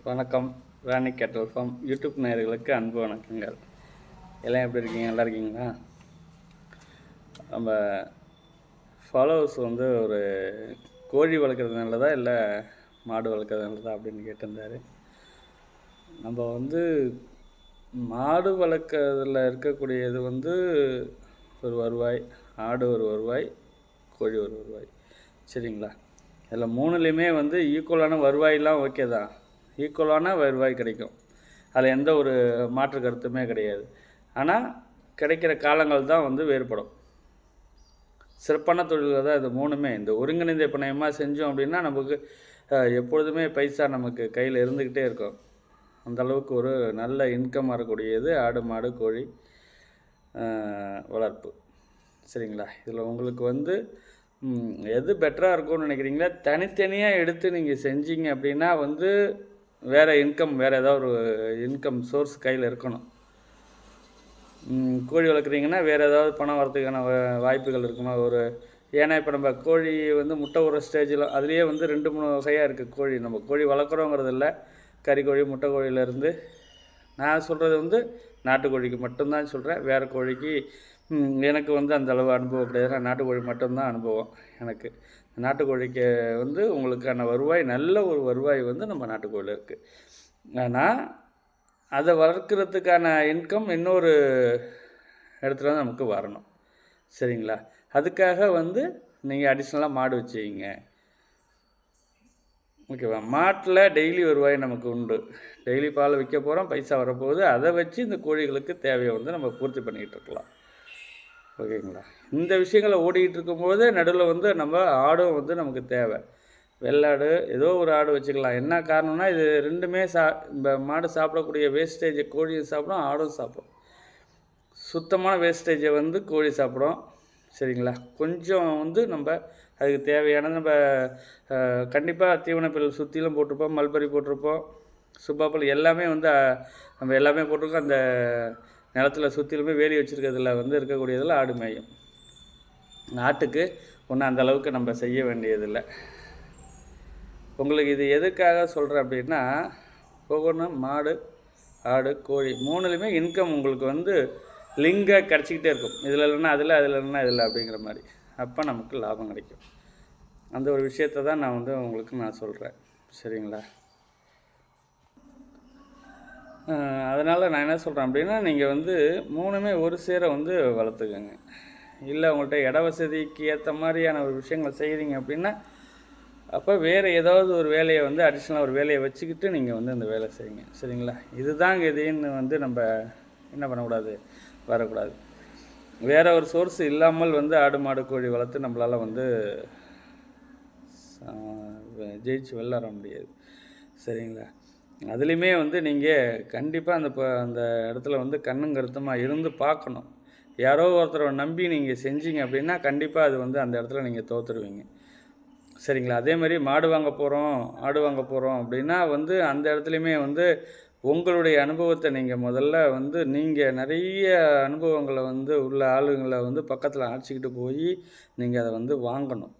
வணக்கம். ராணி கேட்டல் form YouTube நேயர்களுக்கு அன்பு வணக்கங்கள். எல்லாம் எப்படி இருக்கீங்க? நல்லா இருக்கீங்களா? நம்ம ஃபாலோவர்ஸ் ஒரு கோழி வளர்க்குறது நல்லதா இல்லை மாடு வளர்க்குறது நல்லதா அப்படின்னு கேட்டிருந்தார். நம்ம மாடு வளர்க்குறதுல இருக்கக்கூடியது ஒரு வருவாய், ஆடு ஒரு வருவாய், கோழி ஒரு வருவாய். சரிங்களா? இதில் மூணுலேயுமே ஈக்குவலான வருவாயெலாம் ஓகே தான். ஈக்குவலான வருவாய் கிடைக்கும். அதில் எந்த ஒரு மாற்று கருத்துமே கிடையாது. ஆனால் கிடைக்கிற காலங்கள் தான் வேறுபடும். சிறப்பான தொழில்கள் தான் இது மூணுமே. இந்த ஒருங்கிணைந்த பிணையமாக செஞ்சோம் அப்படின்னா நமக்கு எப்பொழுதுமே பைசா நமக்கு கையில் இருந்துக்கிட்டே இருக்கும். அந்தளவுக்கு ஒரு நல்ல இன்கம் வரக்கூடியது ஆடு மாடு கோழி வளர்ப்பு. சரிங்களா? இதில் உங்களுக்கு எது பெட்டராக இருக்கும்னு நினைக்கிறீங்களா? தனித்தனியாக எடுத்து நீங்கள் செஞ்சீங்க அப்படின்னா வேறு இன்கம், வேறு ஏதாவது ஒரு இன்கம் சோர்ஸ் கையில் இருக்கணும். கோழி வளர்க்குறீங்கன்னா வேறு ஏதாவது பணம் வரதுக்கான வாய்ப்புகள் இருக்குமா? ஏன்னா இப்போ நம்ம கோழி முட்டை விடுற ஸ்டேஜில் அதுலேயே 2-3 வகையாக இருக்குது கோழி. நம்ம கோழி வளர்க்குறோங்கிறது இல்லை. கறிக்கோழி, முட்டை கோழியிலேருந்து நான் சொல்கிறது நாட்டுக்கோழிக்கு மட்டும்தான் சொல்கிறேன். வேறு கோழிக்கு எனக்கு அந்த அளவு அனுபவம் கிடையாது. நான் நாட்டுக்கோழி மட்டும்தான் அனுபவம் எனக்கு. நாட்டுக்கோழிக்கு உங்களுக்கான வருவாய், நல்ல ஒரு வருவாய் நம்ம நாட்டுக்கோழியில் இருக்குது. ஆனால் அதை வளர்க்குறதுக்கான இன்கம் இன்னொரு இடத்துல நமக்கு வரணும். சரிங்களா? அதுக்காக நீங்கள் அடிஷ்னலாக மாடு வச்சுக்கிங்க. ஓகேவா? மாட்டில் டெய்லி வருவாய் நமக்கு உண்டு. டெய்லி பால் விற்க போகிறோம், பைசா வரப்போகுது. அதை வச்சு இந்த கோழிகளுக்கு தேவையை நம்ம பூர்த்தி பண்ணிக்கிட்டு இருக்கலாம். ஓகேங்களா? இந்த விஷயங்களை ஓடிக்கிட்டு இருக்கும்போது நடுவில் நம்ம ஆடும் நமக்கு தேவை. வெள்ளாடு ஏதோ ஒரு ஆடு வச்சுக்கலாம். என்ன காரணம்னா இது ரெண்டுமே இந்த மாடு சாப்பிடக்கூடிய வேஸ்டேஜை கோழியும் சாப்பிடும், ஆடும் சாப்பிடும். சுத்தமான வேஸ்டேஜை கோழி சாப்பிடும். சரிங்களா? கொஞ்சம் நம்ம அதுக்கு தேவையான நம்ம கண்டிப்பாக தீவனப்பில் சுற்றிலும் போட்டிருப்போம், மல்பரி போட்டிருப்போம், சுப்பாப்பல் எல்லாமே நம்ம எல்லாமே போட்டிருக்கோம். அந்த நிலத்தில் சுற்றிலுமே வேலி வச்சுருக்கிறதுல இருக்கக்கூடியதில் ஆடு மேயும். நாட்டுக்கு ஒன்றும் அந்த அளவுக்கு நம்ம செய்ய வேண்டியதில்லை. உங்களுக்கு இது எதுக்காக சொல்கிறேன் அப்படின்னா, ஒவ்வொன்றும் மாடு, ஆடு, கோழி மூணுலேயுமே இன்கம் உங்களுக்கு லிங்காக கிடச்சிக்கிட்டே இருக்கும். இதில் இல்லைன்னா அதில், அதில் இல்லைன்னா இதில் அப்படிங்கிற மாதிரி. அப்போ நமக்கு லாபம் கிடைக்கும். அந்த ஒரு விஷயத்தை தான் நான் உங்களுக்கு நான் சொல்கிறேன். சரிங்களா? அதனால் நான் என்ன சொல்கிறேன் அப்படின்னா, நீங்கள் மூணுமே ஒரு சேர வளர்த்துக்கங்க. இல்லை உங்கள்கிட்ட இட வசதிக்கு ஏற்ற மாதிரியான ஒரு விஷயங்களை செய்கிறீங்க அப்படின்னா, அப்போ வேறு ஏதாவது ஒரு வேலையை அடிஷ்னலாக ஒரு வேலையை வச்சுக்கிட்டு நீங்கள் அந்த வேலை செய்யுங்க. சரிங்களா? இதுதாங்க இதுன்னு நம்ம என்ன பண்ணக்கூடாது, வரக்கூடாது. வேறு ஒரு சோர்ஸ் இல்லாமல் ஆடு மாடு கோழி வளர்த்து நம்மளால் ஜெயிச்சு வெள்ளாட முடியாது. சரிங்களா? அதுலேயுமே நீங்கள் கண்டிப்பாக அந்த இடத்துல கண்ணும் கருத்துமாக இருந்து பார்க்கணும். யாரோ ஒருத்தரை நம்பி நீங்கள் செஞ்சீங்க அப்படின்னா கண்டிப்பாக அது அந்த இடத்துல நீங்கள் தோற்றுடுவீங்க. சரிங்களா? அதே மாதிரி மாடு வாங்க போகிறோம், ஆடு வாங்க போகிறோம் அப்படின்னா அந்த இடத்துலையுமே உங்களுடைய அனுபவத்தை நீங்கள் முதல்ல நீங்கள் நிறைய அனுபவங்களை உள்ள ஆளுங்களை பக்கத்தில் அழைச்சிக்கிட்டு போய் நீங்கள் அதை வாங்கணும்.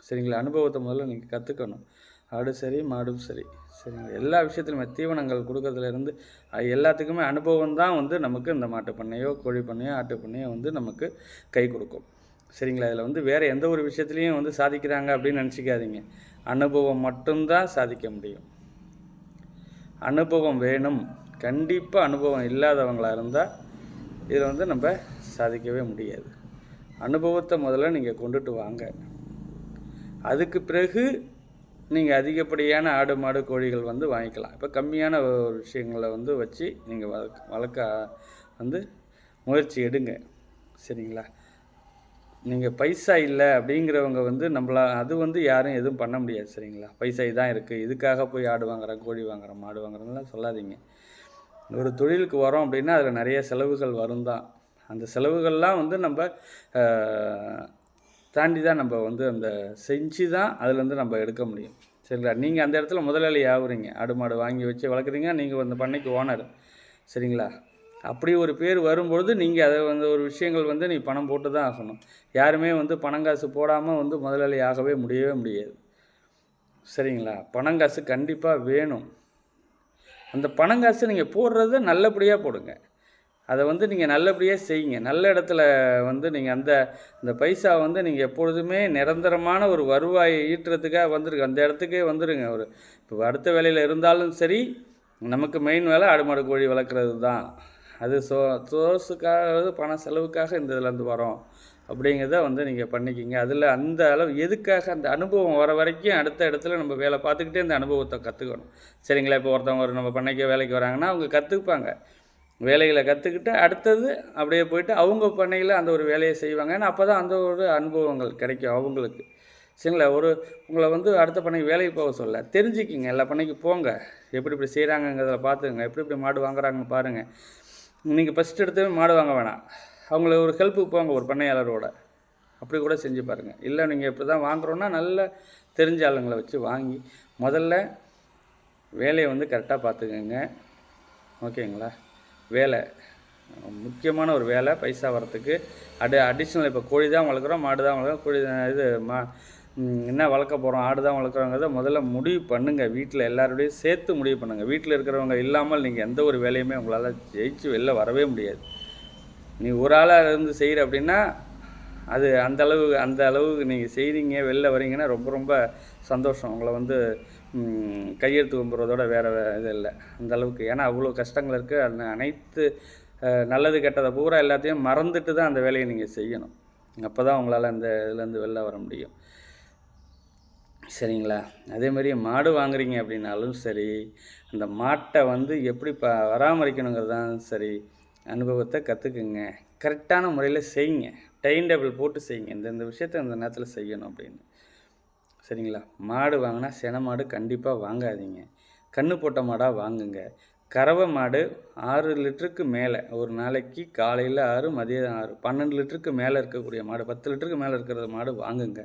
சரிங்களா? அனுபவத்தை முதல்ல நீங்கள் கற்றுக்கணும். ஆடு சரி, மாடும் சரி. சரிங்களா? எல்லா விஷயத்துலையுமே தீவனங்கள் கொடுக்கறதுலேருந்து எல்லாத்துக்குமே அனுபவம் தான் நமக்கு இந்த மாட்டு பண்ணையோ, கோழி பண்ணையோ, ஆட்டு பண்ணையோ நமக்கு கை கொடுக்கும். சரிங்களா? இதில் வேறு எந்த ஒரு விஷயத்துலையும் சாதிக்கிறாங்க அப்படின்னு நினச்சிக்காதீங்க. அனுபவம் மட்டும்தான் சாதிக்க முடியும். அனுபவம் வேணும். கண்டிப்பாக அனுபவம் இல்லாதவங்களாக இருந்தால் இதில் நம்ம சாதிக்கவே முடியாது. அனுபவத்தை முதல்ல நீங்கள் கொண்டுட்டு வாங்க. அதுக்கு பிறகு நீங்கள் அதிகப்படியான ஆடு மாடு கோழிகள் வாங்கிக்கலாம். இப்போ கம்மியான ஒரு விஷயங்களை வச்சு நீங்கள் வளர்க்க முயற்சி எடுங்க. சரிங்களா? நீங்கள் பைசா இல்லை அப்படிங்கிறவங்க நம்மளால் அது யாரும் எதுவும் பண்ண முடியாது. சரிங்களா? பைசா இதான் இருக்குது, இதுக்காக போய் ஆடு வாங்குகிறேன், கோழி வாங்குகிறேன், மாடு வாங்குறேன்லாம் சொல்லாதீங்க. ஒரு தொழிலுக்கு வரோம் அப்படின்னா அதில் நிறைய செலவுகள் வரும் தான். அந்த செலவுகள்லாம் நம்ம தாண்டி தான் நம்ம அந்த செஞ்சு தான் அதுலேருந்து நம்ம எடுக்க முடியும். சரிங்களா? நீங்கள் அந்த இடத்துல முதலாளி ஆகுறீங்க. ஆடு மாடு வாங்கி வச்சு வளர்க்குறீங்க, நீங்கள் அந்த பண்ணைக்கு ஓனர். சரிங்களா? அப்படி ஒரு பேர் வரும்பொழுது நீங்கள் அதை ஒரு விஷயங்கள் நீ பணம் போட்டு தான் ஆகணும். யாருமே பணங்காசு போடாமல் முதலாளி ஆகவே முடியவே முடியாது. சரிங்களா? பணங்காசு கண்டிப்பாக வேணும். அந்த பணங்காசு நீங்கள் போடுறத நல்லபடியாக போடுங்க. அதை வந்து நீங்கள் நல்லபடியாக செய்யுங்க. நல்ல இடத்துல வந்து நீங்கள் இந்த பைசா வந்து நீங்கள் எப்பொழுதுமே நிரந்தரமான ஒரு வருவாயை ஈட்டுறதுக்காக வந்துருக்கு. அந்த இடத்துக்கே வந்துடுங்க. இப்போ அடுத்த வேலையில் இருந்தாலும் சரி, நமக்கு மெயின் வேலை ஆடு மாடு கோழி வளர்க்குறது தான். அது சோர்ஸுக்காக பண செலவுக்காக இந்த இதுலேருந்து வரோம் அப்படிங்கிறத வந்து நீங்கள் பண்ணிக்கிங்க. அதில் அந்த அளவு எதுக்காக அந்த அனுபவம் வர வரைக்கும் அடுத்த இடத்துல நம்ம வேலை பார்த்துக்கிட்டே இந்த அனுபவத்தை கற்றுக்கணும். சரிங்களா? இப்போ ஒருத்தவங்க நம்ம பண்ணைக்கு வேலைக்கு வராங்கன்னா அவங்க கற்றுப்பாங்க. வேலைகளை கற்றுக்கிட்டு அடுத்தது அப்படியே போயிட்டு அவங்க பண்ணையில் அந்த ஒரு வேலையை செய்வாங்க. ஏன்னா அப்போ தான் அந்த ஒரு அனுபவங்கள் கிடைக்கும் அவங்களுக்கு. சரிங்களா? உங்களை வந்து அடுத்த பண்ணைக்கு வேலைக்கு போக சொல்ல, தெரிஞ்சுக்கிங்க. எல்லா பண்ணைக்கு போங்க, எப்படி இப்படி செய்கிறாங்கங்கிறத பார்த்துங்க, எப்படி இப்படி மாடு வாங்குறாங்கன்னு பாருங்கள். நீங்கள் ஃபஸ்ட் எடுத்து மாடு வாங்க வேணாம், அவங்கள ஒரு ஹெல்ப்புக்கு போங்க ஒரு பண்ணையாளரோட, அப்படி கூட செஞ்சு பாருங்கள். இல்லை நீங்கள் இப்படி தான் வாங்குகிறோன்னா நல்ல தெரிஞ்ச ஆளுங்களை வச்சு வாங்கி முதல்ல வேலையை வந்து கரெக்டாக பார்த்துக்கங்க. ஓகேங்களா? வேலை முக்கியமான ஒரு வேலை பைசா வரத்துக்கு. அடிஷ்னல் இப்போ கோழி தான் வளர்க்குறோம், மாடு தான் வளர்க்குறோம், கோழி இது என்ன வளர்க்க போகிறோம், ஆடு தான் வளர்க்குறோங்கிறத முதல்ல முடிவு பண்ணுங்கள். வீட்டில் எல்லாரோடையும் சேர்த்து முடிவு பண்ணுங்கள். வீட்டில் இருக்கிறவங்க இல்லாமல் நீங்கள் எந்த ஒரு வேலையுமே உங்களால் ஜெயிச்சு வெளில வரவே முடியாது. நீ ஒரு ஆளாக இருந்து செய்கிற அப்படின்னா அது அந்த அளவுக்கு நீங்கள் செய்கிறீங்க, வெளில வரீங்கன்னா ரொம்ப ரொம்ப சந்தோஷம். உங்களை வந்து கையெழுத்து கும்புறதோட வேறு இது இல்லை அந்தளவுக்கு. ஏன்னா அவ்வளோ கஷ்டங்கள் இருக்குது. அந்த அனைத்து நல்லது கெட்டதை பூரா எல்லாத்தையும் மறந்துட்டு தான் அந்த வேலையை நீங்கள் செய்யணும். அப்போ தான் உங்களால் அந்த இதுலேருந்து வெளில வர முடியும். சரிங்களா? அதேமாதிரி மாடு வாங்குறீங்க அப்படின்னாலும் சரி, அந்த மாட்டை வந்து எப்படி பராமரிக்கணுங்கிறது தான் சரி, அனுபவத்தை கற்றுக்குங்க. கரெக்டான முறையில் செய்யுங்க. டைம் டேபிள் போட்டு செய்யுங்க. இந்த விஷயத்த இந்த நேரத்தில் செய்யணும் அப்படின்னு. சரிங்களா? மாடு வாங்கினா செனை மாடு கண்டிப்பாக வாங்காதீங்க. கன்று போட்ட மாடாக வாங்குங்க. கறவை மாடு 6 லிட்டருக்கு மேலே, ஒரு நாளைக்கு காலையில் 6 மதியம் 6 12 லிட்டருக்கு மேலே இருக்கக்கூடிய மாடு, 10 லிட்டருக்கு மேலே இருக்கிற மாடு வாங்குங்க.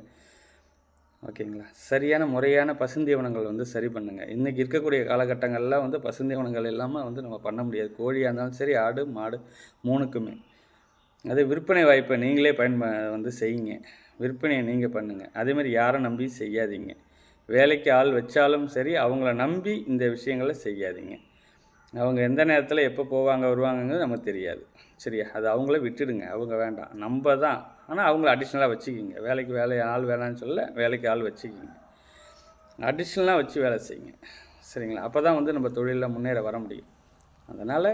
ஓகேங்களா? சரியான முறையான பசுந்தீவனங்கள் வந்து சரி பண்ணுங்கள். இன்றைக்கி இருக்கக்கூடிய காலகட்டங்கள்லாம் வந்து பசுந்தீவனங்கள் இல்லாமல் வந்து நம்ம பண்ண முடியாது. கோழியாக இருந்தாலும் சரி, ஆடு மாடு 3க்குமே. அதே விற்பனை வாய்ப்பை நீங்களே வந்து செய்யுங்க. விற்பனையை நீங்கள் பண்ணுங்கள். அதேமாதிரி யாரை நம்பி செய்யாதீங்க. வேலைக்கு ஆள் வச்சாலும் சரி, அவங்கள நம்பி இந்த விஷயங்களை செய்யாதீங்க. அவங்க எந்த நேரத்தில் எப்போ போவாங்க வருவாங்கங்கிறது நமக்கு தெரியாது. சரியா? அது அவங்கள விட்டுடுங்க. அவங்க வேண்டாம், நம்ம தான். ஆனால் அவங்கள அடிஷ்னலாக வச்சுக்கிங்க. வேலைக்கு ஆள் வேணான்னு சொல்ல, வேலைக்கு ஆள் வச்சுக்கிங்க. அடிஷ்னலாக வச்சு வேலை செய்யுங்க. சரிங்களா? அப்போ தான் வந்து நம்ம தொழிலில் முன்னேற வர முடியும். அதனால்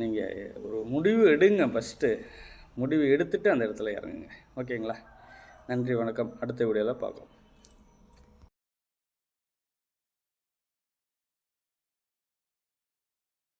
நீங்கள் ஒரு முடிவு எடுங்க. ஃபஸ்ட்டு முடிவு எடுத்துகிட்டு அந்த இடத்துல இறங்குங்க. ஓகேங்களா? நன்றி, வணக்கம். அடுத்த வீடியோவில் பார்க்கலாம்.